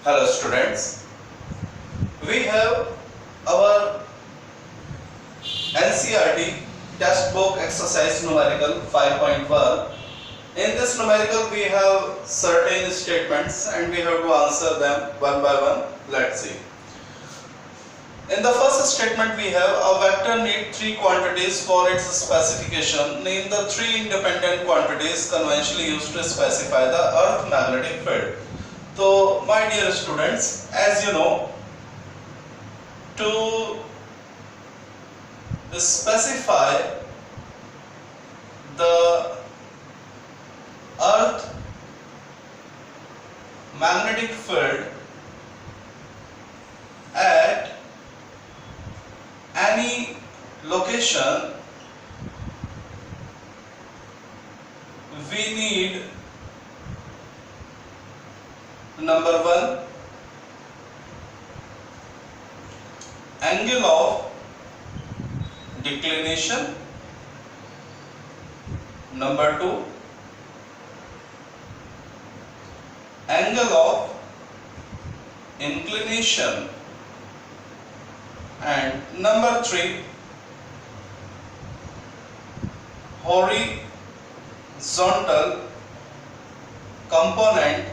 Hello students, we have our NCERT textbook exercise numerical 5.1. In this numerical we have certain statements and we have to answer them one by one. Let's see. In the first statement we have a vector need three quantities for its specification. Name the three independent quantities conventionally used to specify the earth magnetic field. So my dear students, as you know, to specify the earth magnetic field at any location, we need number one, angle of declination, number two, angle of inclination, and number three, horizontal component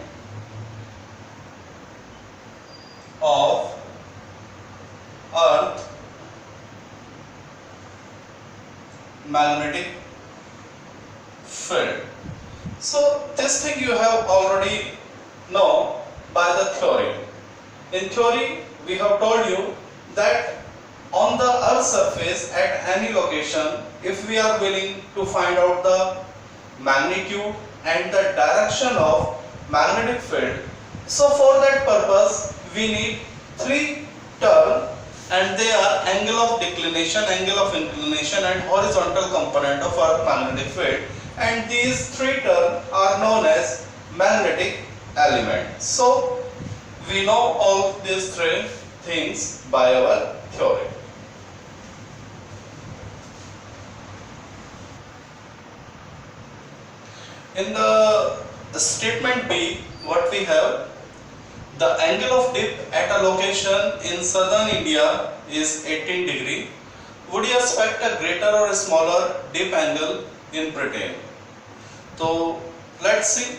of earth magnetic field. So this thing you have already know by the theory. In theory we have told you that on the earth surface at any location, if we are willing to find out the magnitude and the direction of magnetic field, so for that purpose we need three terms, and they are angle of declination, angle of inclination, and horizontal component of earth magnetic field, and these three terms are known as magnetic element. So we know all these three things by our theory. In the statement B, what we have, the angle of dip at a location in southern India is 18 degree. Would you expect a greater or a smaller dip angle in Britain? तो let's see.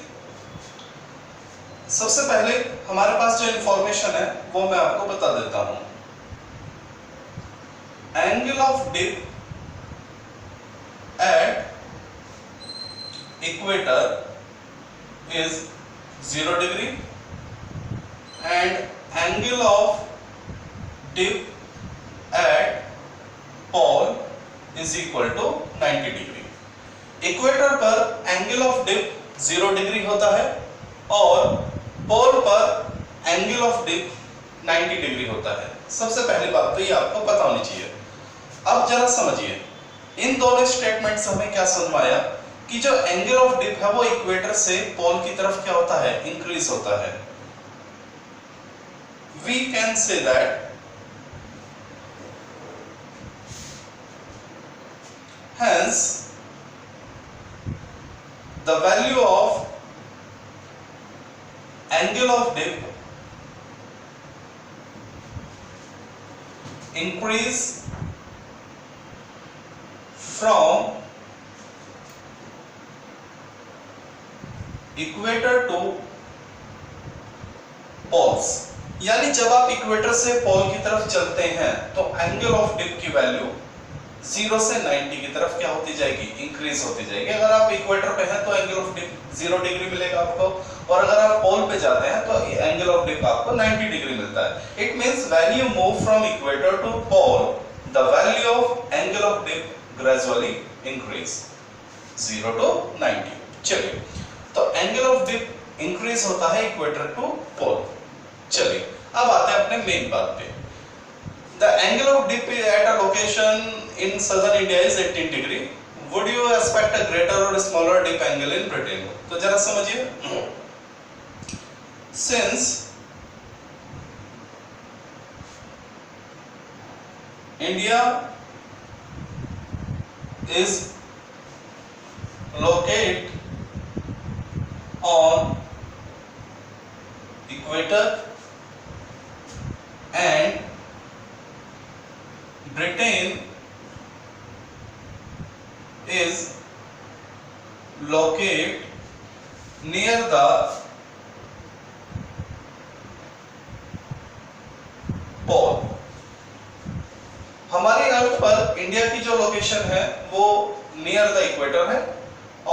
सबसे पहले हमारे पास जो information है वो मैं आपको बता देता हूं. Angle of dip at equator is 0 degree and angle of dip at pole is equal to 90 degree. Equator पर एंगल ऑफ डिप 0 डिग्री होता है और पोल पर एंगल ऑफ डिप 90 डिग्री होता है. सबसे पहली बात तो ये आपको पता होनी चाहिए. अब जरा समझिए, इन दोनों स्टेटमेंट से हमें क्या समझ आया कि जो एंगल ऑफ डिप है वो इक्वेटर से पोल की तरफ क्या होता है, इंक्रीज होता है. We can say that hence the value of angle of dip increase from equator to poles. यानी जब आप इक्वेटर से पोल की तरफ चलते हैं तो एंगल ऑफ डिप की वैल्यू 0 से 90 की तरफ क्या होती जाएगी, इंक्रीज होती जाएगी. अगर आप इक्वेटर पे हैं तो एंगल ऑफ डिप 0 डिग्री मिलेगा आपको, और अगर आप पोल पे जाते हैं तो एंगल ऑफ डिप आपको 90 डिग्री मिलता है. It means when you move from equator to pole, the value of angle of dip gradually increase 0 to 90. चलिए, तो एंगल ऑफ डिप इंक्रीज होता है इक्वेटर टू पोल. चलिए अब आते हैं अपने मेन बात पे. The angle of dip at a location in southern India is 18 degree. Would you expect a greater और smaller dip angle in Britain? तो जरा समझिए, since India is located on equator and Britain is located near the पोल। हमारी अर्थ पर India की जो location है वो नियर द इक्वेटर है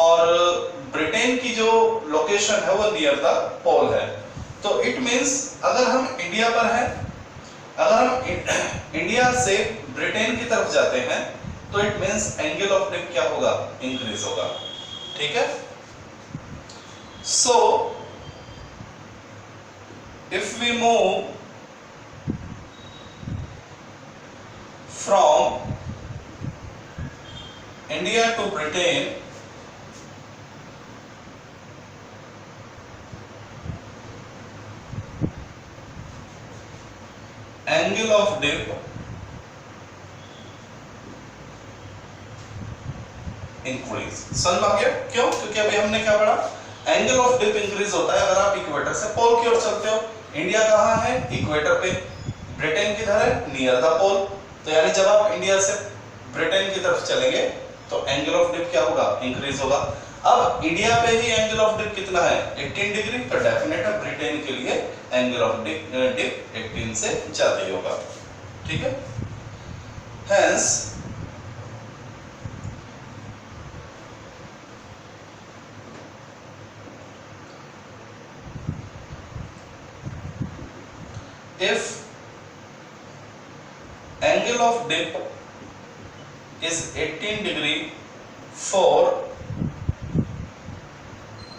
और ब्रिटेन की जो लोकेशन है वो नियर द पोल है। तो इट मींस अगर हम इंडिया पर हैं, अगर हम इंडिया से ब्रिटेन की तरफ जाते हैं तो it means angle of dip क्या होगा, इंक्रीज होगा। ठीक है, so if we move from India to Britain, angle of dip increase. समझ में आ गया क्यों? क्योंकि अभी हमने क्या पढ़ा, एंगल ऑफ डिप इंक्रीज होता है अगर आप इक्वेटर से पोल की ओर चलते हो। इंडिया कहाँ है? इक्वेटर पे। ब्रिटेन किधर है? नियर द पोल। तो यानी जब आप इंडिया से ब्रिटेन की तरफ चलेंगे तो एंगल ऑफ डिप क्या होगा, इंक्रीज होगा। अब इंडिया पे ही एंगल ऑफ डिप कितना है, 18 डिग्री, तो डेफिनेट है ब्रिटेन के लिए एंगल ऑफ डिप 18 से ज्यादा ही होगा। ठीक है, hence if angle of dip is 18 degree for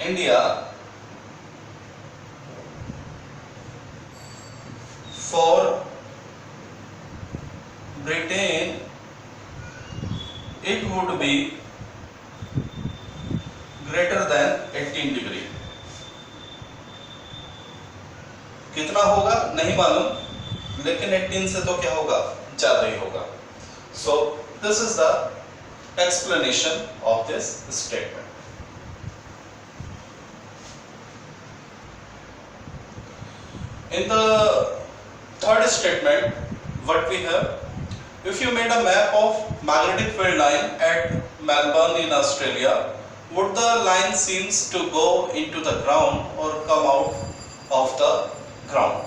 India, for Britain it would be greater than 18 degree। कितना होगा नहीं मालूम, लेकिन 18 से तो क्या होगा, ज्यादा ही होगा। So this is the explanation of this statement. In the third statement, what we have, if you made a map of magnetic field line at Melbourne in Australia, would the line seems to go into the ground or come out of the ground?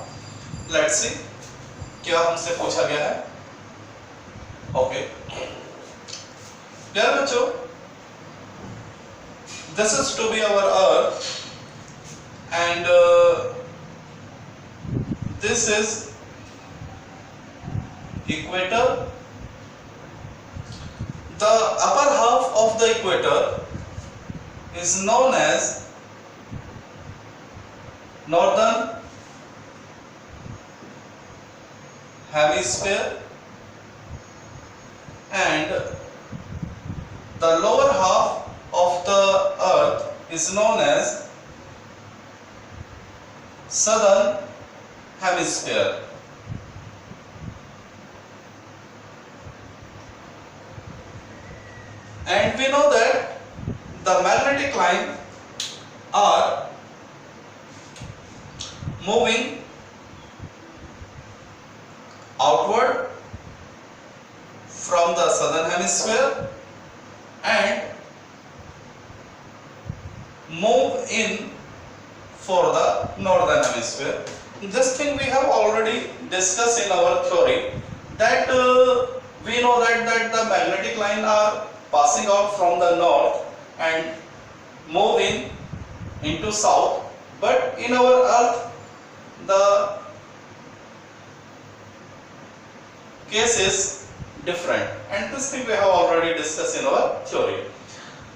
Let's see, क्या हमसे पूछा गया है। Okay प्यारे बच्चों, this is to be our earth and this is equator. The upper half of the equator is known as northern hemisphere and the lower half of the earth is known as southern hemisphere। And we know that the magnetic line are moving outward from the southern hemisphere and move in for the northern hemisphere। This thing we have already discussed in our theory that we know that the magnetic line are passing out from the north and moving into south, but in our earth the case is different and this thing we have already discussed in our theory।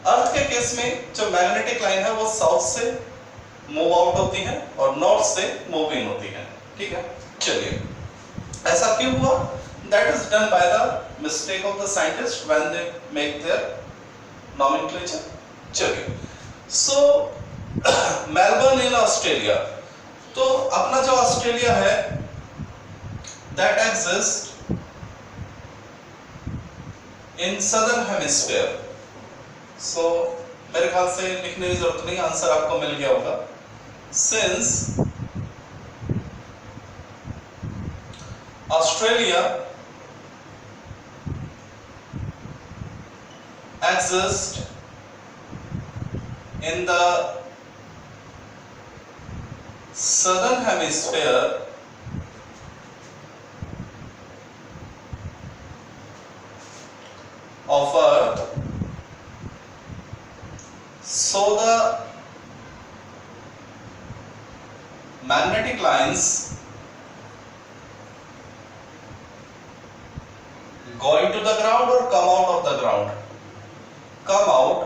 अर्थ के case में जो magnetic line है वो south से move out होती है और north से मूव इन होती है। ठीक है, चलिए ऐसा क्यों हुआ? That is done by the mistake of the scientist when they make their nomenclature. चलिए, सो मेलबर्न इन ऑस्ट्रेलिया, तो अपना जो ऑस्ट्रेलिया है that exist in southern hemisphere. So मेरे ख्याल से लिखने की जरूरत नहीं, आंसर आपको मिल गया होगा। Since Australia exists in the southern hemisphere of Earth, so the magnetic lines go into the ground or come out of the ground? Come out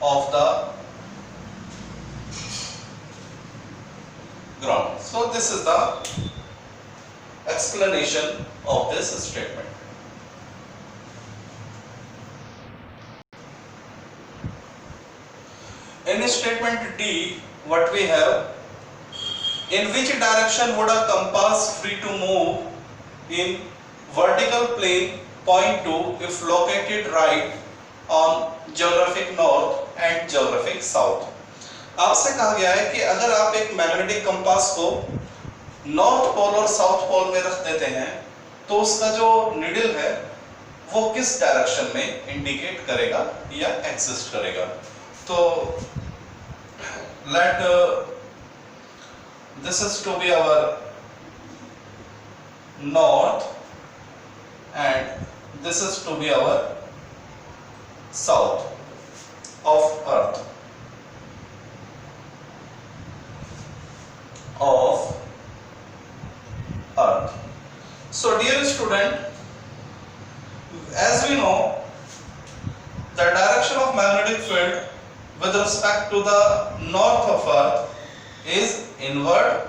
of the ground. So this is the explanation of this statement. In statement D, what we have, in which direction would a compass free to move in vertical plane point to if located right on geographic north and geographic south? आपसे कहा गया है कि अगर आप एक magnetic compass को north pole और साउथ पोल में रख देते हैं तो उसका जो निडल है वो किस डायरेक्शन में इंडिकेट करेगा या एग्जिस्ट करेगा। तो let this is to be our north and this is to be our south of Earth, So dear student, as we know, the direction of magnetic field with respect to the north of Earth is inward.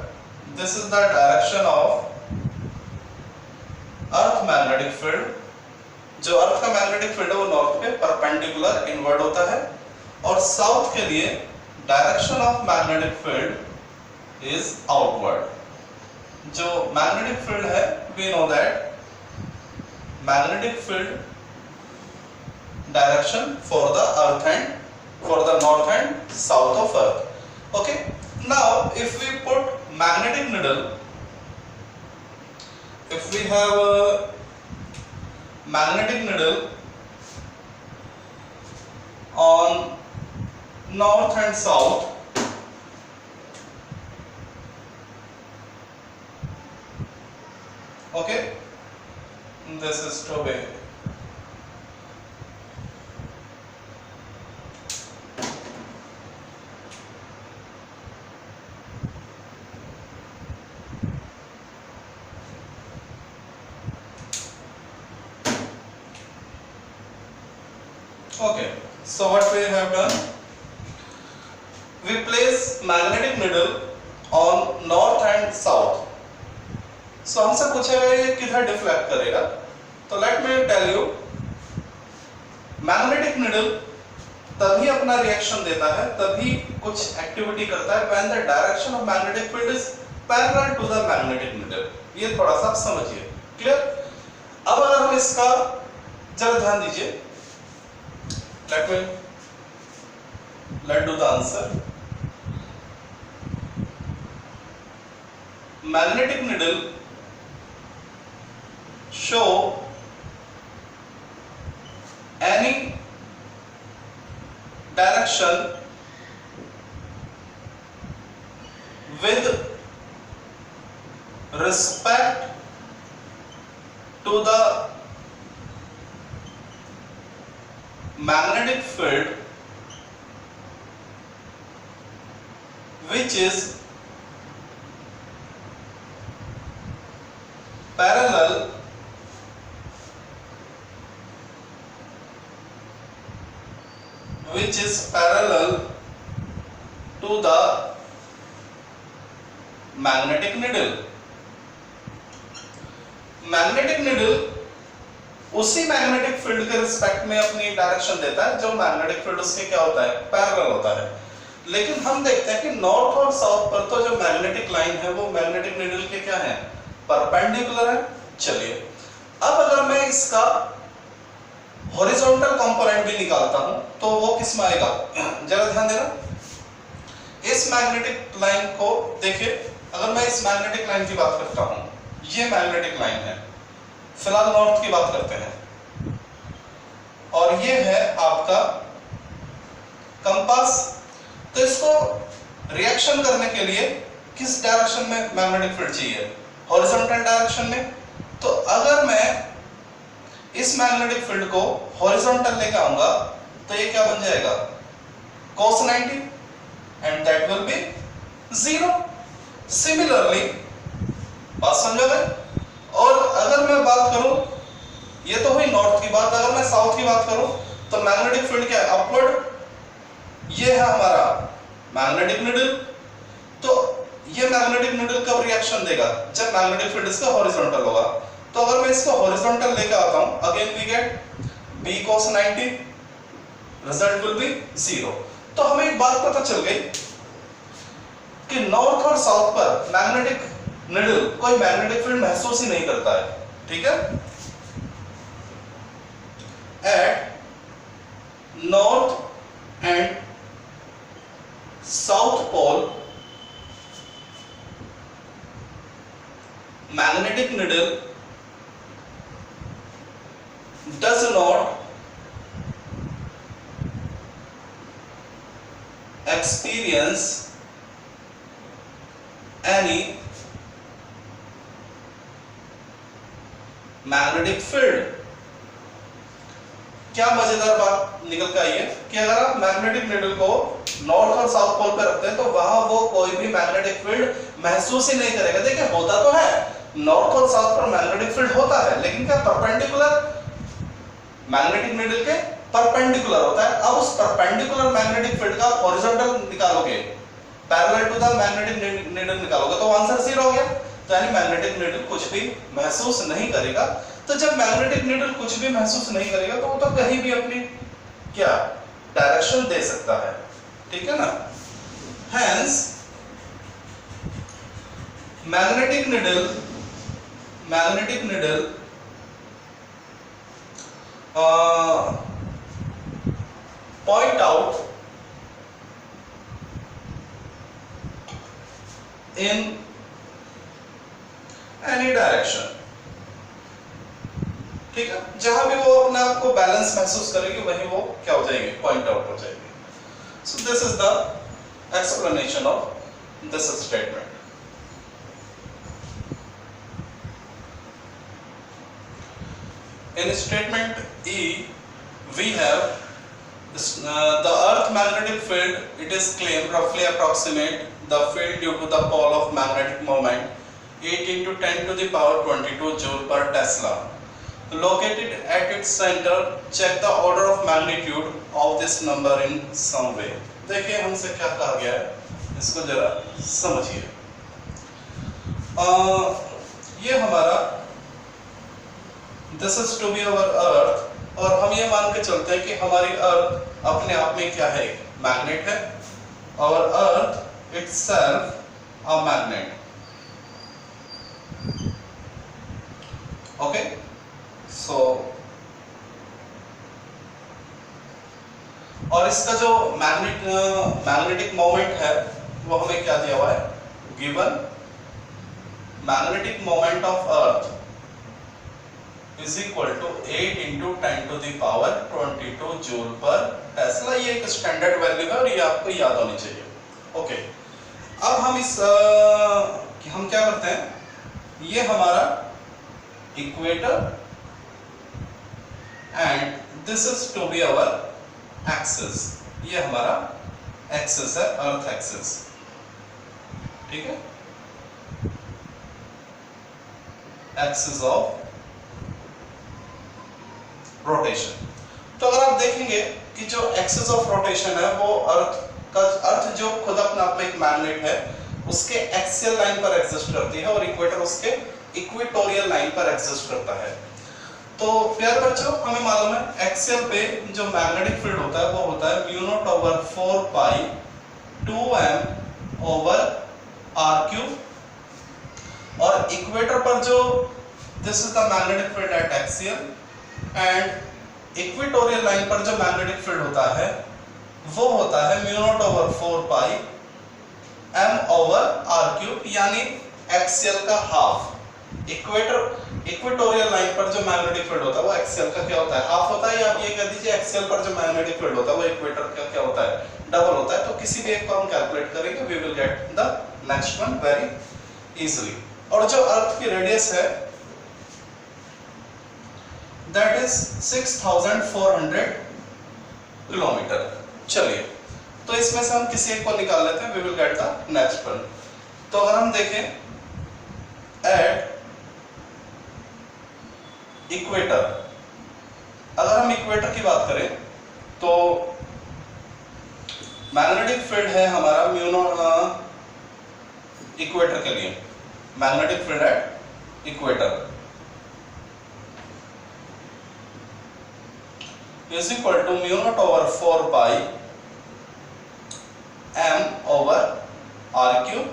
This is the direction of Earth magnetic field. जो अर्थ का magnetic field है वो north पे perpendicular inward होता है, और south के लिए direction of magnetic field is outward. जो मैग्नेटिक फील्ड है, we know that magnetic field direction for the earth and for the north and south of Earth. Okay, now if we put magnetic needle, if we have a magnetic needle on north and south, okay, this is to be okay. So what we have done, we place magnetic needle on north and south. So हमसे पूछेगा ये किधर deflect करेगा, तो let me tell you, magnetic needle तभी अपना reaction देता है, तभी कुछ एक्टिविटी करता है when the direction of magnetic field is parallel to the magnetic needle. ये थोड़ा सा आप समझिए. क्लियर? अब अगर हम इसका जरा ध्यान दीजिए, let's do the answer. Magnetic needle show any direction with respect to the magnetic field which is parallel to the magnetic needle. Magnetic needle उसी मैग्नेटिक फील्ड के रिस्पेक्ट में अपनी डायरेक्शन देता है जो मैग्नेटिक फील्ड उसके क्या होता है, पैरेलल होता है. लेकिन हम देखते हैं कि नॉर्थ और साउथ पर तो जो मैग्नेटिक लाइन है वो मैग्नेटिक निडल के क्या है, परपेंडिकुलर है. चलिए, अब अगर मैं इसका हॉरिजॉन्टल कंपोनेंट भी निकालता हूं तो वो किस में आएगा, जरा ध्यान देना. इस मैग्नेटिक लाइन को देखिए, अगर मैं इस मैग्नेटिक लाइन की बात करता हूं, ये मैग्नेटिक लाइन है, फिलहाल नॉर्थ की बात करते हैं, और ये है आपका कंपास। तो इसको रिएक्शन करने के लिए किस डायरेक्शन में मैग्नेटिक फील्ड चाहिए? हॉरिजॉन्टल डायरेक्शन में। तो अगर मैं इस मैग्नेटिक फील्ड को हॉरिजॉन्टल लेके आऊंगा तो ये क्या बन जाएगा? cos 90 and that will be 0। Similarly बात समझ गए? और अगर मैं बात करूं, ये तो हुई नॉर्थ की बात, अगर मैं साउथ की बात करूं तो मैग्नेटिक फील्ड क्या है? अपवर्ड। ये है हमारा मैग्नेटिक नीडल। तो ये मैग्नेटिक नीडल कब रिएक्शन देगा? जब मैग्नेटिक फील्ड इसका हॉरिजॉन्टल होगा। तो अगर मैं इसको हॉरिजॉन्टल लेकर आता हूं, again we get b cos 90, result will be 0। तो हमें एक बात पता चल गई कि नॉर्थ और साउथ पर मैग्नेटिक नीडल कोई मैग्नेटिक फील्ड महसूस ही नहीं करता है। ठीक है? At north and south pole magnetic needle does not experience any magnetic field। क्या मजेदार बात निकल के आई है कि अगर आप मैग्नेटिक नीडल को नॉर्थ और साउथ पोल पे रखते हैं तो वहां वो कोई भी मैग्नेटिक फील्ड महसूस ही नहीं करेगा। देखिए होता तो है, नॉर्थ और साउथ पर मैग्नेटिक फील्ड होता है, लेकिन क्या परपेंडिकुलर मैग्नेटिक नीडल के परपेंडिकुलर होता है। अब उस परपेंडिकुलर मैग्नेटिक फील्ड का हॉरिजॉन्टल निकालोगे, parallel to the magnetic needle निकालोगे तो आंसर 0 हो गया। तो यानी मैग्नेटिक नीडल कुछ भी महसूस नहीं करेगा। तो जब मैग्नेटिक नीडल कुछ भी महसूस नहीं करेगा तो वो तो कहीं भी अपनी क्या डायरेक्शन दे सकता है। ठीक है ना? Hence magnetic needle point out in any direction। ठीक है? जहां भी वो अपने आप को बैलेंस महसूस करेगी वहीं वो क्या हो जाएगी? पॉइंट आउट हो जाएगी। So this is the explanation of this statement। In statement E, we have the Earth magnetic field. It is claimed roughly approximate the field due to the pole of magnetic moment 8 into 10 to the power 22 joule per Tesla. Located at its center, check the order of magnitude of this number in some way। देखिए हमसे क्या कहा गया है, इसको जरा समझिए। ये हमारा this is to be our earth, और हम ये मान के चलते हैं कि हमारी अर्थ अपने आप में क्या है? मैग्नेट है, और earth itself a magnet. Okay, so और इसका जो मैग्नेटिक मोमेंट है वो हमें क्या दिया हुआ है? Given magnetic moment of earth is equal to 8 into 10 to the power 22 joule per tesla. ये एक स्टैंडर्ड वैल्यू है और ये आपको याद होनी चाहिए। ओके, अब हम हम क्या करते हैं? ये हमारा equator and this is to be our axis. ये हमारा एक्सिस है, अर्थ एक्सिस। ठीक है? Axis of rotation. तो अगर आप देखेंगे कि जो एक्सिस ऑफ रोटेशन है वो अर्थ जो खुद अपने आप में एक मैग्नेट है उसके एक्सियल लाइन पर एग्जिस्ट करती है, और इक्वेटर उसके इक्वेटोरियल लाइन पर एग्जिस्ट करता है। तो प्यारे बच्चों, हमें मालूम है एक्सियल पे जो मैग्नेटिक फील्ड होता है वो होता है म्यू नॉट ओवर 4 पाई 2m ओवर r क्यूब, और इक्वेटर पर जो this is the magnetic field eight axial, and equatorial line पर जो मैग्नेटिक फील्ड होता है वो होता है mu naught over 4 pi m/r³ यानी एक्सियल का हाफ। इक्वेटोरियल लाइन पर जो मैग्नेटिक फील्ड होता है वो एक्सियल का क्या होता है, हाफ होता है, या आप ये कह दीजिए एक्सियल पर जो मैग्नेटिक फील्ड होता है वो इक्वेटर का क्या होता है, डबल होता है। तो किसी भी एक को हम कैलकुलेट करेंगे, we will get the next one very easily. और जो अर्थ की रेडियस है दैट इज 6400 किलोमीटर। चलिए, तो इसमें से हम किसी एक को निकाल लेते हैं, we will get the next one. तो अगर हम देखें एट इक्वेटर, अगर हम इक्वेटर की बात करें तो मैग्नेटिक फील्ड है हमारा म्यू नॉट इक्वेटर के लिए, magnetic field at equator is equal to mu naught over 4 pi m/r³।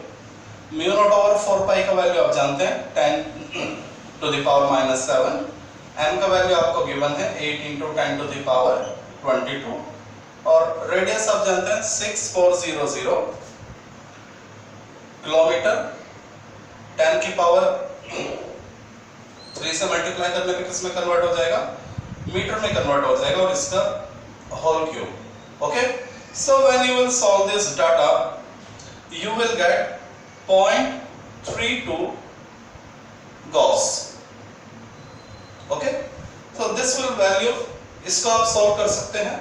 Mu naught over 4 pi का वैल्यू आप जानते हैं 10⁻⁻⁷, m का वैल्यू आपको गिवन है 8 × 10⁻22 और रेडियस आप जानते हैं 6400 किलोमीटर। 10 की पावर 3 से मल्टीप्लाई करने पे किस में कन्वर्ट हो जाएगा, मीटर में कन्वर्ट हो जाएगा, और इसका whole cube. Okay, so when you will solve this data you will get 0.32 gauss. Okay, so this will value, इसको आप सॉल्व कर सकते हैं,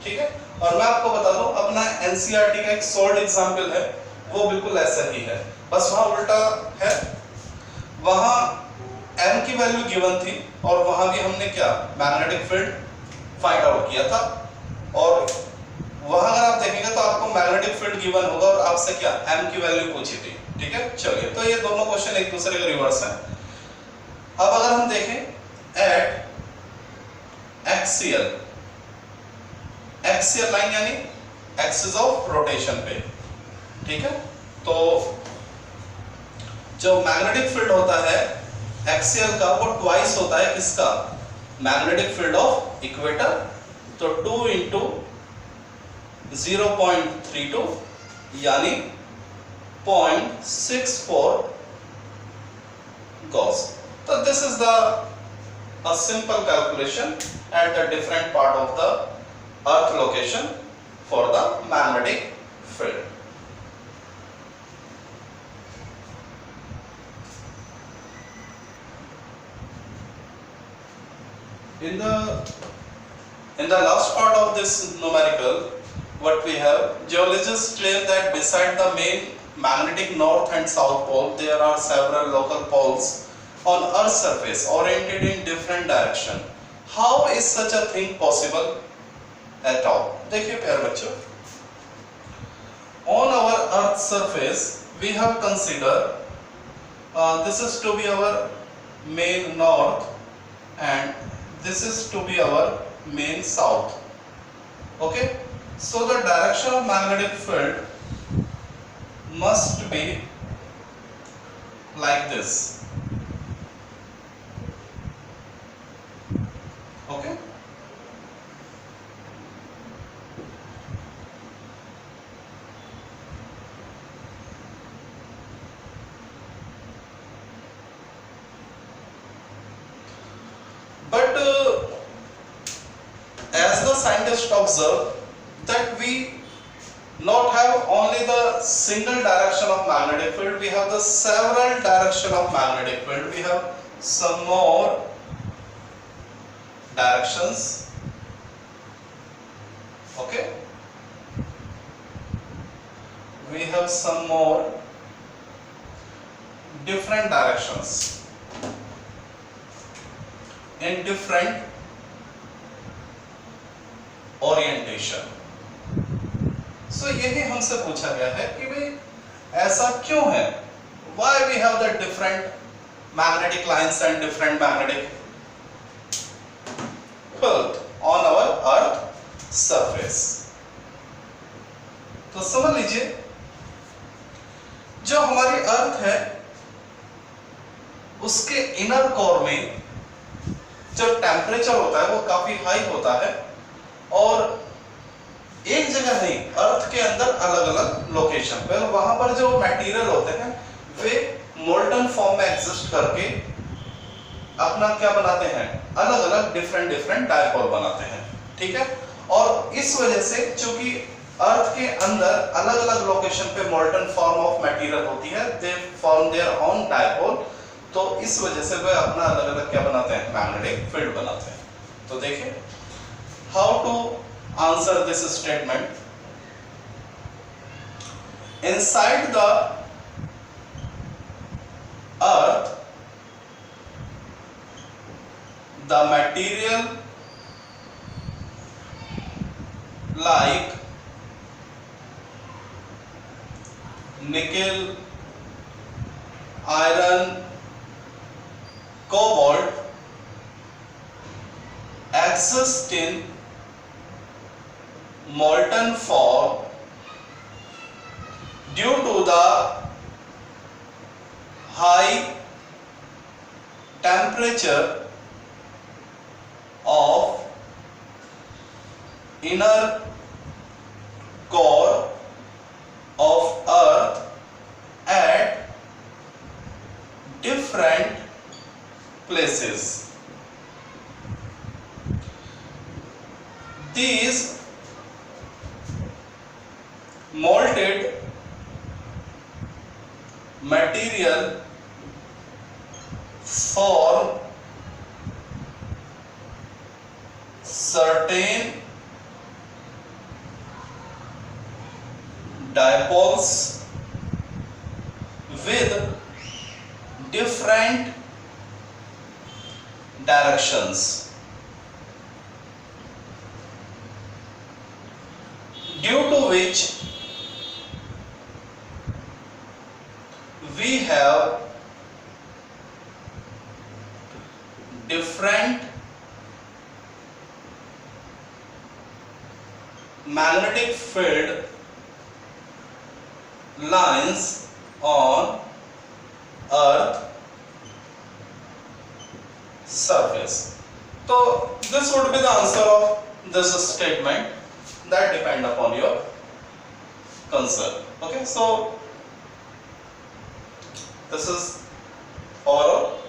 ठीक है। और मैं आपको बता दूं अपना एनसीईआरटी का एक सॉल्व एग्जांपल है, वो बिल्कुल ऐसा ही है, बस वहां उल्टा है। वहां m की वैल्यू गिवन थी और वहां भी हमने क्या मैग्नेटिक फील्ड फाइंड आउट किया था, और वहां अगर आप देखेंगे तो आपको मैग्नेटिक फील्ड गिवन होगा और आपसे क्या m की वैल्यू पूछी थी, ठीक है। चलिए, तो ये दोनों क्वेश्चन एक दूसरे के रिवर्स हैं। अब अगर हम देखें एट एक्सियल लाइन यानी एक्सिस ऑफ रोटेशन पे, ठीक है। तो जो मैग्नेटिक फील्ड होता है एक्सियल का वो ट्वाइस होता है किसका, मैग्नेटिक फील्ड ऑफ इक्वेटर। तो 2 × 0.32 यानी 0.64 Gauss. So this is a simple calculation at the different part of the earth location for the magnetic field. In the last part of this numerical, what we have, geologists claim that beside the main magnetic north and south pole, there are several local poles on Earth's surface oriented in different direction. How is such a thing possible at all? देखिए प्यारे बच्चों, on our Earth's surface we have considered this is to be our main north and this is to be our main south. Okay, so the direction of magnetic field must be like this. Okay, but as the scientists observe that we not have only the single direction of magnetic field, we have the several direction of magnetic field, we have some more directions. Okay, we have some more different directions in different orientation. So यही हमसे पूछा गया है कि भाई ऐसा क्यों है, why we have the different magnetic lines and different magnetic field on our earth surface. तो समझ लीजिए, जो हमारी अर्थ है उसके इनर कोर में जो टेम्परेचर होता है वो काफी हाई होता है, और एक जगह नहीं, अर्थ के अंदर अलग अलग लोकेशन पे, और वहां पर जो मटेरियल होते हैं वे मोल्टन फॉर्म में एग्जिस्ट करके अपना क्या बनाते हैं, अलग अलग डिफरेंट डायपोल बनाते हैं, ठीक है। और इस वजह से चूंकि अर्थ के अंदर अलग अलग लोकेशन पे मोल्टन फॉर्म ऑफ मटेरियल होती है, they form their own dipole, तो इस वजह से वे अपना अलग अलग क्या बनाते हैं, मैग्नेटिक फील्ड बनाते हैं। तो देखिए how to answer this statement. Inside the earth the material like nickel, iron, cobalt exist in molten form due to the high temperature of inner core of earth at different places. These molted material form certain dipoles with different directions, due to which we have different magnetic field lines on earth surface. So this would be the answer of this statement, that depend upon your concern. Okay, so this is overall